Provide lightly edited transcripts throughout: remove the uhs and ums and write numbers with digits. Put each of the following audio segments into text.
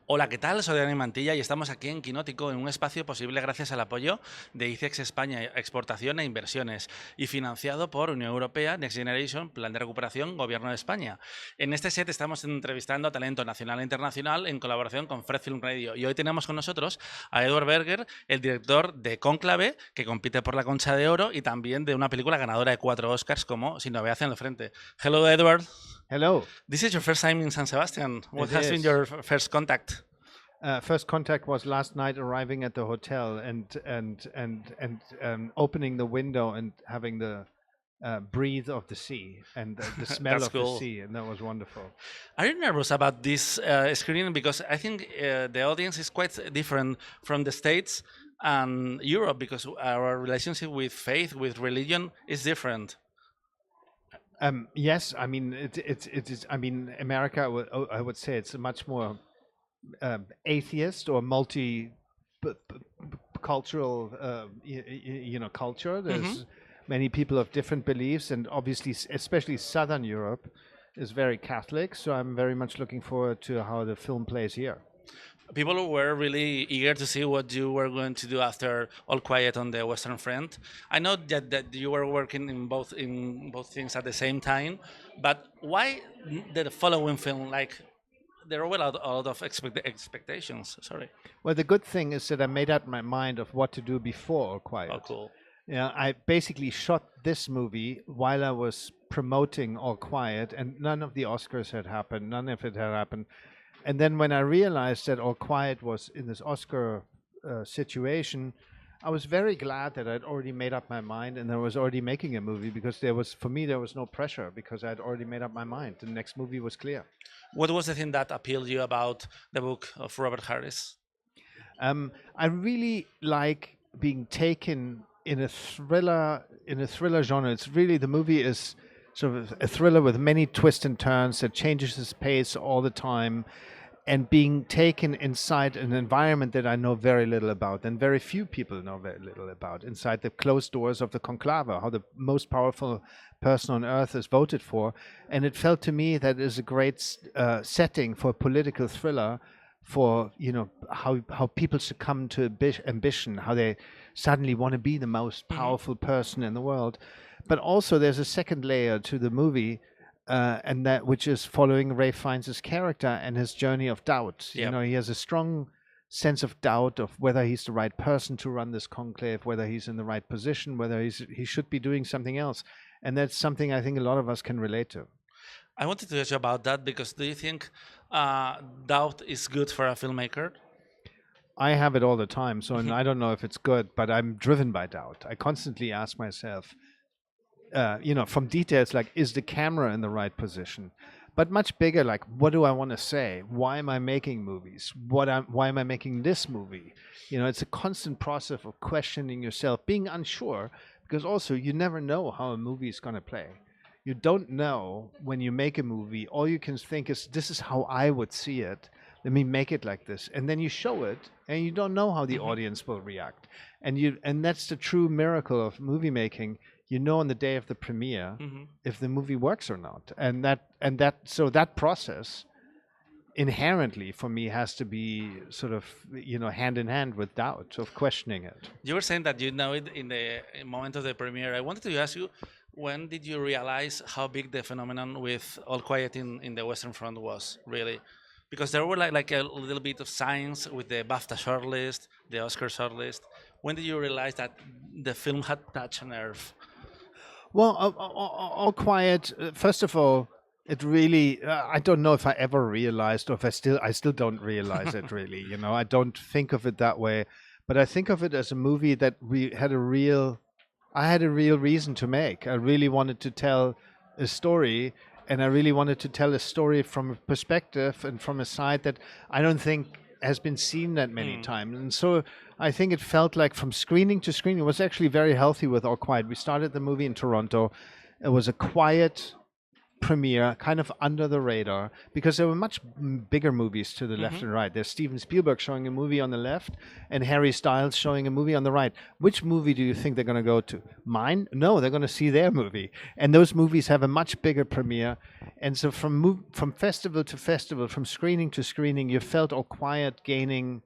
Hola, ¿qué tal? Soy Dani Mantilla y estamos aquí en Kinótico, en un espacio posible gracias al apoyo de ICEX España Exportación e Inversiones y financiado por Unión Europea, Next Generation, Plan de Recuperación, Gobierno de España. En este set estamos entrevistando a talento nacional e internacional en colaboración con Fred Film Radio y hoy tenemos con nosotros a Edward Berger, el director de Cónclave, que compite por la Concha de Oro y también de una película ganadora de 4 Oscars como Sin novedad en el frente. Hello, Edward. Hello. This is your first time in San Sebastián. What It has been is. your first contact? First contact was last night, arriving at the hotel and opening the window and having the breathe of the sea and the smell of cool. the sea, and that was wonderful. Are you nervous about this screening? Because I think the audience is quite different from the States and Europe, because our relationship with faith, with religion, is different. Yes, I mean it is. I mean, America, I would say it's a much more atheist or multi-cultural, culture. There's many people of different beliefs, and obviously, especially Southern Europe, is very Catholic. So I'm very much looking forward to how the film plays here. People were really eager to see what you were going to do after All Quiet on the Western Front. I know that you were working in both things at the same time, but why the following film? Like, there were a lot of expectations. Sorry. Well, the good thing is that I made up my mind of what to do before All Quiet. Oh, cool. Yeah, I basically shot this movie while I was promoting All Quiet, and none of the Oscars had happened. None of it had happened. And then when I realized that All Quiet was in this Oscar situation, I was very glad that I'd already made up my mind and I was already making a movie, because there was no pressure, because I'd already made up my mind. The next movie was clear. What was the thing that appealed you about the book of Robert Harris? I really like being taken in a thriller genre. It's really, the movie is sort of a thriller with many twists and turns that changes its pace all the time, and being taken inside an environment that I know very little about, and very few people know very little about, inside the closed doors of the Cónclave, how the most powerful person on earth is voted for. And it felt to me that is a great setting for a political thriller, for how people succumb to ambition, how they suddenly want to be the most powerful person in the world. But also there's a second layer to the movie, and that which is following Ralph Fiennes' character and his journey of doubt. Yep. He has a strong sense of doubt of whether he's the right person to run this conclave, whether he's in the right position, whether he should be doing something else. And that's something I think a lot of us can relate to. I wanted to ask you about that, because do you think doubt is good for a filmmaker? I have it all the time, so I don't know if it's good, but I'm driven by doubt. I constantly ask myself, from details like, is the camera in the right position? But much bigger, like, what do I want to say? Why am I making movies? Why am I making this movie? It's a constant process of questioning yourself, being unsure, because also you never know how a movie is going to play. You don't know when you make a movie. All you can think is, this is how I would see it. Let me make it like this. And then you show it, and you don't know how the audience will react. And that's the true miracle of movie making. On the day of the premiere if the movie works or not. And that process inherently for me has to be sort of, hand in hand with doubt, of questioning it. You were saying that you know it in the moment of the premiere. I wanted to ask you, when did you realize how big the phenomenon with All Quiet in the Western Front was, really? Because there were like a little bit of signs with the BAFTA shortlist, the Oscar shortlist. When did you realize that the film had touched a nerve? Well, All Quiet, first of all, it really, I don't know if I ever realized, or if I still don't realize it really, I don't think of it that way, but I think of it as a movie that I had a real reason to make. I really wanted to tell a story, and I really wanted to tell a story from a perspective and from a side that I don't think has been seen that many times. And so I think it felt like, from screening to screening, it was actually very healthy with All Quiet. We started the movie in Toronto. It was a quiet premiere, kind of under the radar, because there were much bigger movies to the left and right. There's Steven Spielberg showing a movie on the left and Harry Styles showing a movie on the right. Which movie do you think they're going to go to? Mine? No, they're going to see their movie. And those movies have a much bigger premiere. And so from festival to festival, from screening to screening, you felt All Quiet gaining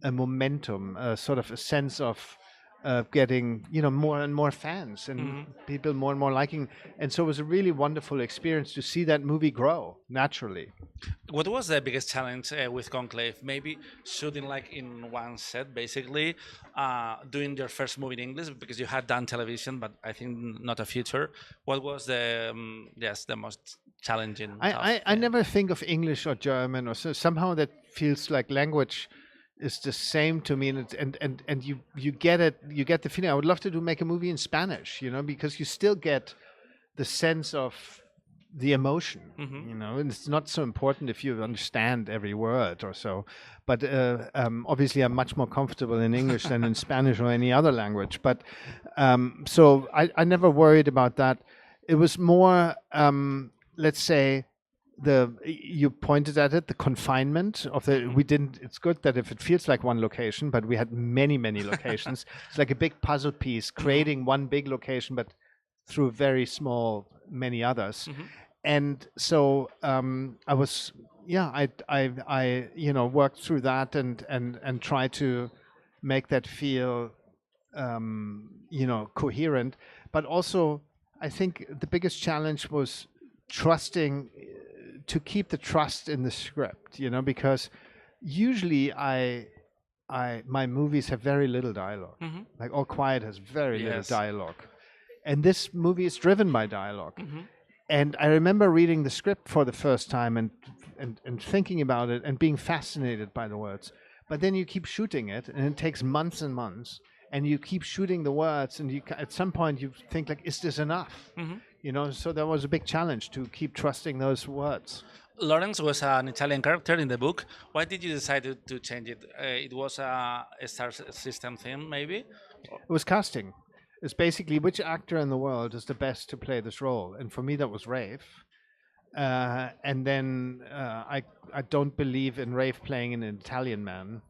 a momentum, sort of a sense of getting more and more fans and people more and more liking, and so it was a really wonderful experience to see that movie grow naturally. What was the biggest challenge with Conclave? Maybe shooting like in one set, basically, doing your first movie in English because you had done television, but I think not a feature. What was the the most challenging? I never think of English or German or somehow that feels like language is the same to me, and you get it, you get the feeling. I would love to make a movie in Spanish, because you still get the sense of the emotion, and it's not so important if you understand every word or so. But obviously, I'm much more comfortable in English than in Spanish or any other language. But so I never worried about that. It was more, let's say, you pointed at it, the confinement of the it's good that if it feels like one location, but we had many locations. It's like a big puzzle piece creating one big location, but through very small many others. And so I was I worked through that and try to make that feel coherent. But also I think the biggest challenge was trusting, to keep the trust in the script, because usually my movies have very little dialogue. Like All Quiet has very little dialogue, and this movie is driven by dialogue. And I remember reading the script for the first time and thinking about it and being fascinated by the words. But then you keep shooting it, and it takes months and months, and you keep shooting the words, and at some point you think like, is this enough? So there was a big challenge to keep trusting those words. Lawrence was an Italian character in the book. Why did you decide to change it? It was a star system thing, maybe? It was casting. It's basically which actor in the world is the best to play this role. And for me, that was Ralph. And then I don't believe in Ralph playing an Italian man.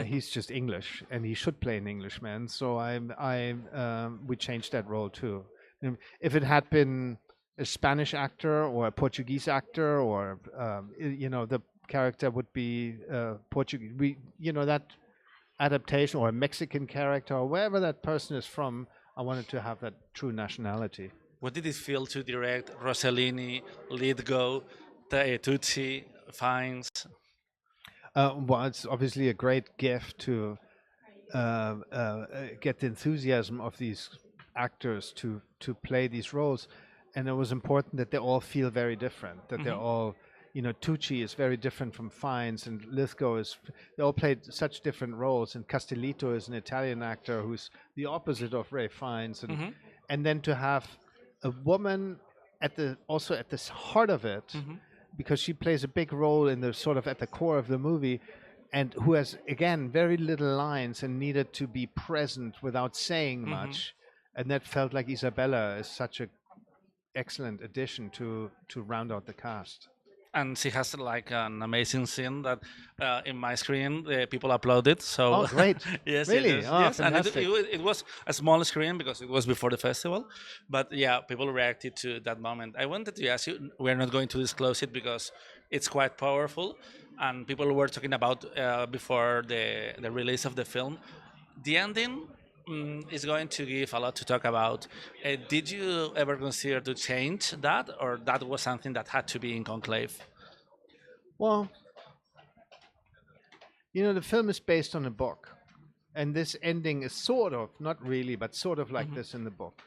He's just English, and he should play an Englishman. So we changed that role too. If it had been a Spanish actor or a Portuguese actor, or the character would be Portuguese, that adaptation, or a Mexican character, or wherever that person is from, I wanted to have that true nationality. What did it feel to direct Rossellini, Lithgow, Tucci, Fiennes? Well, it's obviously a great gift to get the enthusiasm of these actors to play these roles, and it was important that they all feel very different, that they're all, Tucci is very different from Fiennes, and Lithgow they all played such different roles, and Castellitto is an Italian actor who's the opposite of Ralph Fiennes, and then to have a woman also at the heart of it, because she plays a big role in the sort of at the core of the movie, and who has, again, very little lines and needed to be present without saying much. And that felt like Isabella is such an excellent addition to round out the cast. And she has like an amazing scene that in my screen people uploaded. So oh, great! Yes, really? Yes, oh, yes. fantastic. And it was a small screen because it was before the festival, but yeah, people reacted to that moment. I wanted to ask you. We're not going to disclose it because it's quite powerful, and people were talking about before the release of the film. The ending is going to give a lot to talk about. Did you ever consider to change that, or that was something that had to be in Conclave? Well, the film is based on a book, and this ending is sort of, not really, but sort of like this in the book.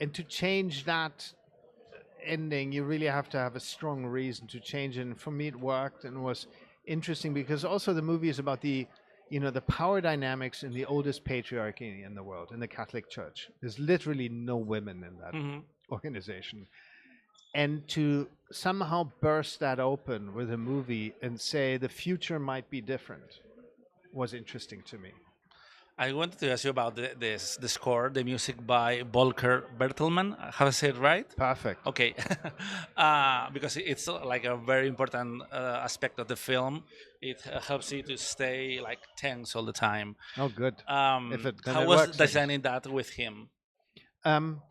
And to change that ending, you really have to have a strong reason to change it. And for me, it worked and was interesting because also the movie is about the power dynamics in the oldest patriarchy in the world, in the Catholic Church. There's literally no women in that organization. And to somehow burst that open with a movie and say the future might be different was interesting to me. I wanted to ask you about the score, the music by Volker Bertelmann. Have I said it right? Perfect. Okay, because it's like a very important aspect of the film. It helps you to stay like tense all the time. Oh, good. Then How it was works, designing that with him?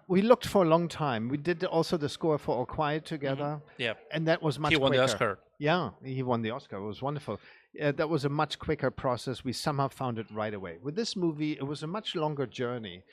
We looked for a long time. We did also the score for All Quiet together, Yeah, and that was much he won quicker. the Oscar. Yeah, he won the Oscar. It was wonderful. That was a much quicker process. We somehow found it right away. With this movie, it was a much longer journey,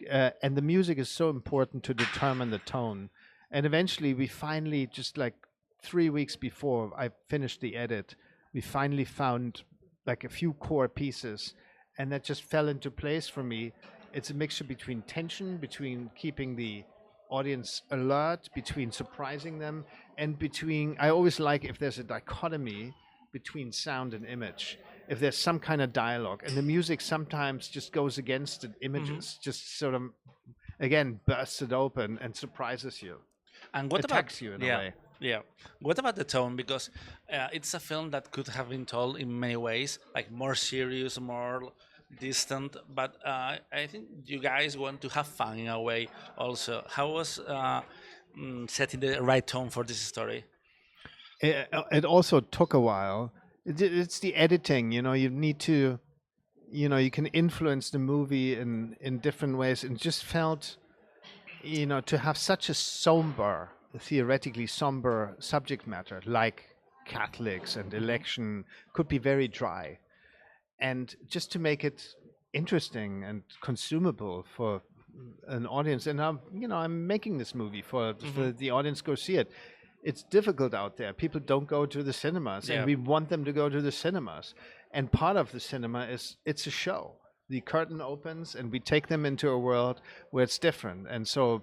and the music is so important to determine the tone. And eventually, we finally, just like 3 weeks before I finished the edit, we finally found like a few core pieces, and that just fell into place for me. It's a mixture between tension, between keeping the audience alert, between surprising them, and between, I always like if there's a dichotomy between sound and image, if there's some kind of dialogue, and the music sometimes just goes against the images, just sort of, again, bursts it open and surprises you, And what attacks about you in a yeah, way. yeah? What about the tone? Because it's a film that could have been told in many ways, like more serious, more distant. But I think you guys want to have fun in a way. Also, how was setting the right tone for this story? It also took a while. It's the editing, you need to, you can influence the movie in different ways, and just felt, to have such a somber, theoretically somber subject matter like Catholics and election could be very dry. And just to make it interesting and consumable for an audience, and I'm making this movie for the audience go see it. It's difficult out there. People don't go to the cinemas, Yeah. and we want them to go to the cinemas. And part of the cinema is it's a show. The curtain opens, and we take them into a world where it's different. And so,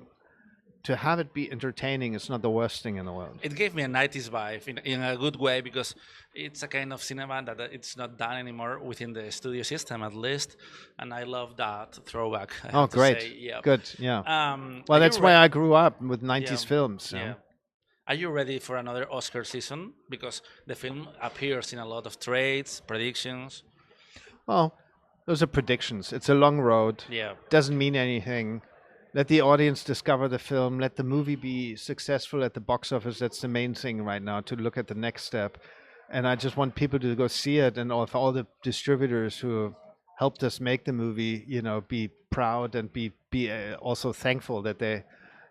to have it be entertaining is not the worst thing in the world. It gave me a 90s vibe in a good way because it's a kind of cinema that it's not done anymore within the studio system, at least. And I love that throwback. I Oh, have to great. say. Yeah. Good. Yeah. Well, Are that's you why re- I grew up with 90s Yeah. films. Yeah. Are you ready for another Oscar season? Because the film appears in a lot of trades, predictions. Well, those are predictions. It's a long road. Yeah. Doesn't mean anything. Let the audience discover the film. Let the movie be successful at the box office. That's the main thing right now, to look at the next step. And I just want people to go see it, and all the distributors who helped us make the movie, be proud and be also thankful that they,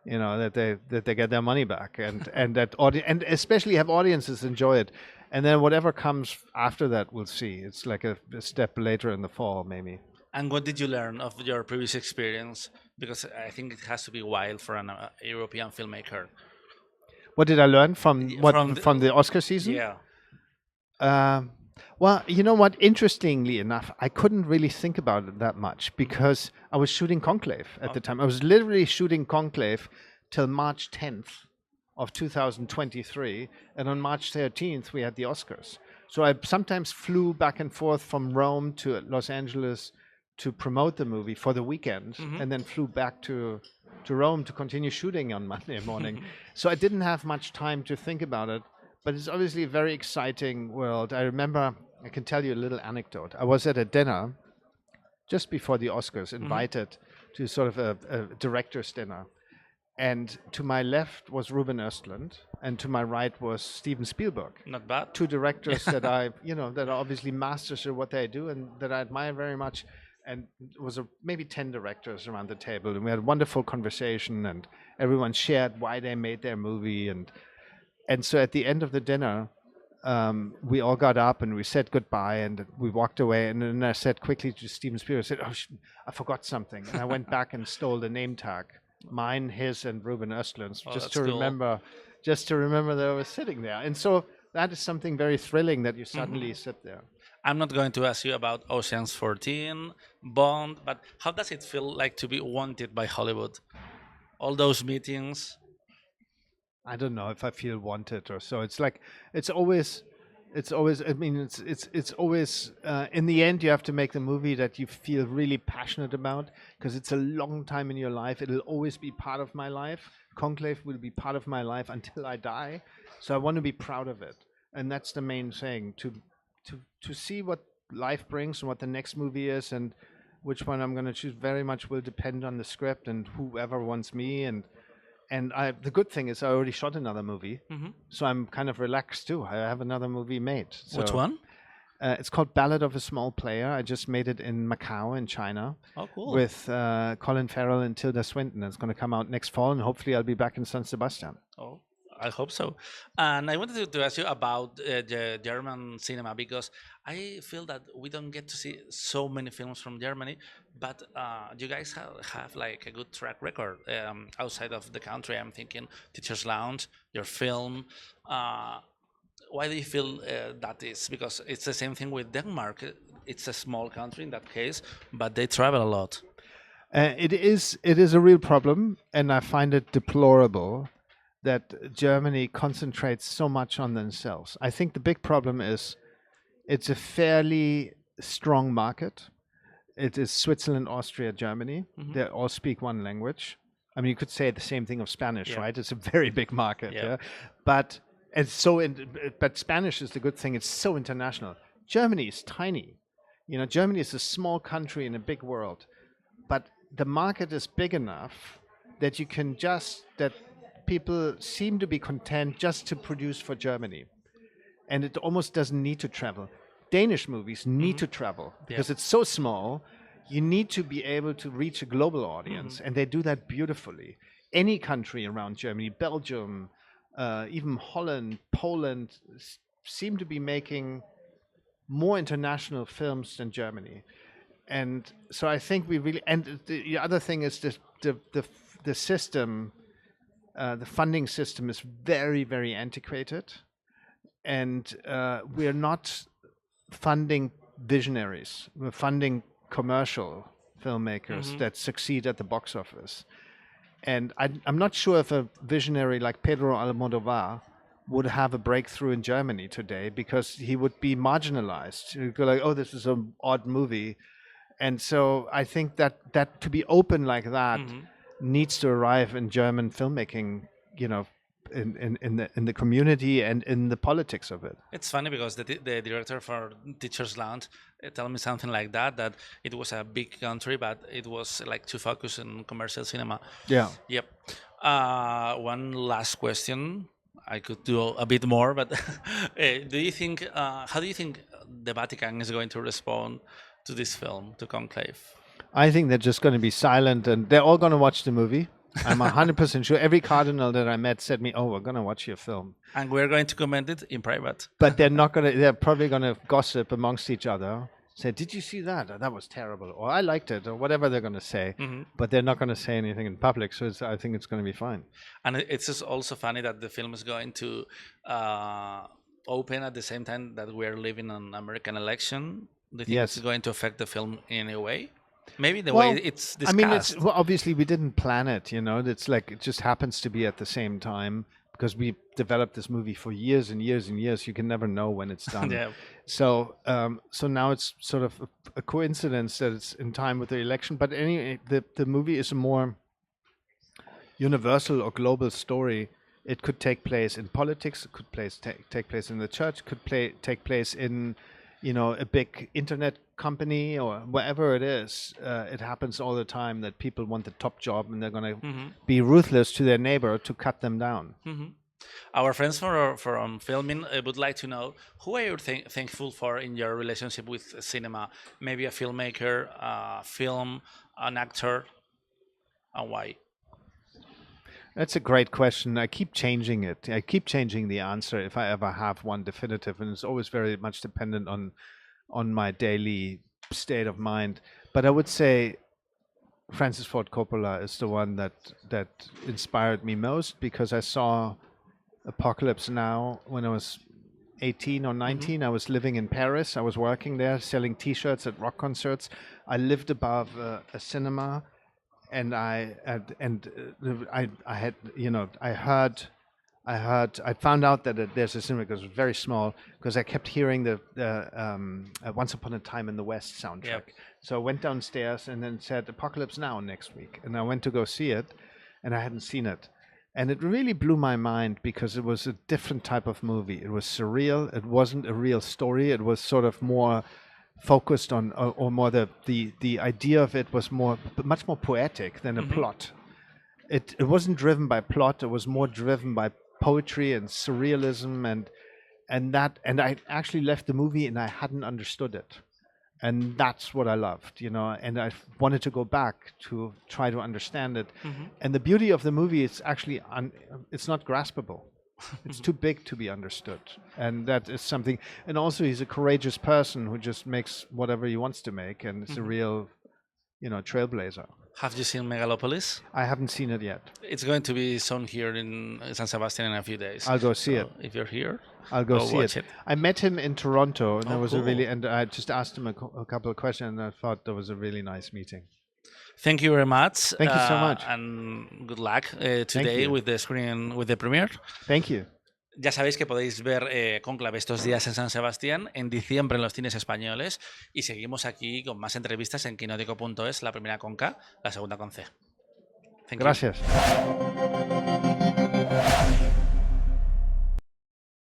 that they get their money back, and that and especially have audiences enjoy it. And then whatever comes after that, we'll see. It's like a step later in the fall, maybe. And what did you learn of your previous experience? Because I think it has to be wild for an European filmmaker. What did I learn from From the Oscar season? Yeah. Well, you know what? Interestingly enough, I couldn't really think about it that much because I was shooting Cónclave at the time. I was literally shooting Cónclave till March 10th of 2023, and on March 13th we had the Oscars. So I sometimes flew back and forth from Rome to Los Angeles to promote the movie for the weekend, and then flew back to Rome to continue shooting on Monday morning. So I didn't have much time to think about it, but it's obviously a very exciting world. I remember, I can tell you a little anecdote. I was at a dinner just before the Oscars, invited to sort of a director's dinner. And to my left was Ruben Östlund, and to my right was Steven Spielberg. Not bad. Two directors that that are obviously masters of what they do and that I admire very much. And it was maybe 10 directors around the table, and we had a wonderful conversation, and everyone shared why they made their movie. And so at the end of the dinner, we all got up and we said goodbye, and we walked away. And then I said quickly to Steven Spielberg, I said, I forgot something. And I went back and stole the name tag, mine, his, and Ruben Östlund's, just to remember that I was sitting there. And so that is something very thrilling, that you suddenly sit there. I'm not going to ask you about Ocean's 14, Bond, but how does it feel like to be wanted by Hollywood? All those meetings. I don't know if I feel wanted or so. It's like it's always. I mean, it's always. In the end, you have to make the movie that you feel really passionate about, because it's a long time in your life. It'll always be part of my life. Cónclave will be part of my life until I die. So I want to be proud of it, and that's the main thing. To see what life brings and what the next movie is, and which one I'm going to choose very much will depend on the script and whoever wants me. And the good thing is I already shot another movie, so I'm kind of relaxed too. I have another movie made. So, which one? It's called Ballad of a Small Player. I just made it in Macau in China. Oh, cool. With Colin Farrell and Tilda Swinton. It's going to come out next fall, and hopefully I'll be back in San Sebastian. Oh, I hope so. And I wanted to ask you about the German cinema, because I feel that we don't get to see so many films from Germany, but you guys have like a good track record outside of the country. I'm thinking Teacher's Lounge, your film. Why do you feel that is? Because it's the same thing with Denmark. It's a small country in that case, but they travel a lot. It is a real problem, and I find it deplorable that Germany concentrates so much on themselves. I think the big problem is it's a fairly strong market. It is Switzerland, Austria, Germany. They all speak one language. I mean, you could say the same thing of Spanish, right? It's a very big market. Yeah. But but Spanish is the good thing. It's so international. Germany is tiny. You know, Germany is a small country in a big world, but the market is big enough that you can that people seem to be content just to produce for Germany. And it almost doesn't need to travel. Danish movies need to travel because it's so small. You need to be able to reach a global audience, and they do that beautifully. Any country around Germany, Belgium, even Holland, Poland, seem to be making more international films than Germany. And so I think we really, and the other thing is the system, the funding system is very, very antiquated, and we're not funding visionaries. We're funding commercial filmmakers that succeed at the box office. And I'm not sure if a visionary like Pedro Almodovar would have a breakthrough in Germany today, because he would be marginalized. You'd go like, oh, this is an odd movie. And so I think that to be open like that needs to arrive in German filmmaking, you know, in the community and in the politics of it. It's funny because the director for Teacher's Lounge told me something like that it was a big country, but it was like to focus on commercial cinema. Yeah. Yep. One last question. I could do a bit more, but do you think? How do you think the Vatican is going to respond to this film, to Cónclave? I think they're just going to be silent, and they're all going to watch the movie. I'm 100% sure. Every cardinal that I met said me, "Oh, we're going to watch your film," and we're going to comment it in private. But they're not going to. They're probably going to gossip amongst each other. Say, "Did you see that? That was terrible," or "I liked it," or whatever they're going to say. But they're not going to say anything in public. So I think it's going to be fine. And it's just also funny that the film is going to open at the same time that we're living an American election. Do you think it's going to affect the film in any way? Maybe the way it's discussed. I mean, obviously we didn't plan it, you know. It's like it just happens to be at the same time, because we developed this movie for years and years and years. You can never know when it's done. So now it's sort of a coincidence that it's in time with the election. But anyway, the movie is a more universal or global story. It could take place in politics. It could take place in the church. It could take place in, you know, a big internet company or wherever it is. It happens all the time that people want the top job, and they're going to be ruthless to their neighbor to cut them down. Our friends from filming would like to know, who are you thankful for in your relationship with cinema? Maybe a filmmaker, a film, an actor, and why? That's a great question. I keep changing it. I keep changing the answer if I ever have one definitive, and it's always very much dependent on my daily state of mind. But I would say Francis Ford Coppola is the one that inspired me most, because I saw Apocalypse Now when I was 18 or 19. I was living in Paris. I was working there, selling T-shirts at rock concerts. I lived above a cinema. And I found out that there's a cinema, because it was very small, because I kept hearing the Once Upon a Time in the West soundtrack. So I went downstairs and then said Apocalypse Now next week, and I went to go see it, and I hadn't seen it, and it really blew my mind, because it was a different type of movie. It was surreal. It wasn't a real story. It was sort of more focused on, or more the idea of it was much more poetic than a plot. It wasn't driven by plot. It was more driven by poetry and surrealism, and I actually left the movie and I hadn't understood it. And that's what I loved, and I wanted to go back to try to understand it. And the beauty of the movie is actually, it's not graspable. It's too big to be understood. And that is something, and also he's a courageous person who just makes whatever he wants to make, and it's a real, trailblazer. Have you seen Megalopolis? I haven't seen it yet. It's going to be shown here in San Sebastián in a few days. I'll go see it. If you're here, I'll go see watch it. I met him in Toronto, and cool. and I just asked him a couple of questions, and I thought that was a really nice meeting. Thank you very much. Thank you so much. And good luck today with the premiere. Thank you. Ya sabéis que podéis ver Cónclave estos días en San Sebastián, en diciembre en los cines españoles, y seguimos aquí con más entrevistas en kinótico.es, la primera con K, la segunda con C. Gracias.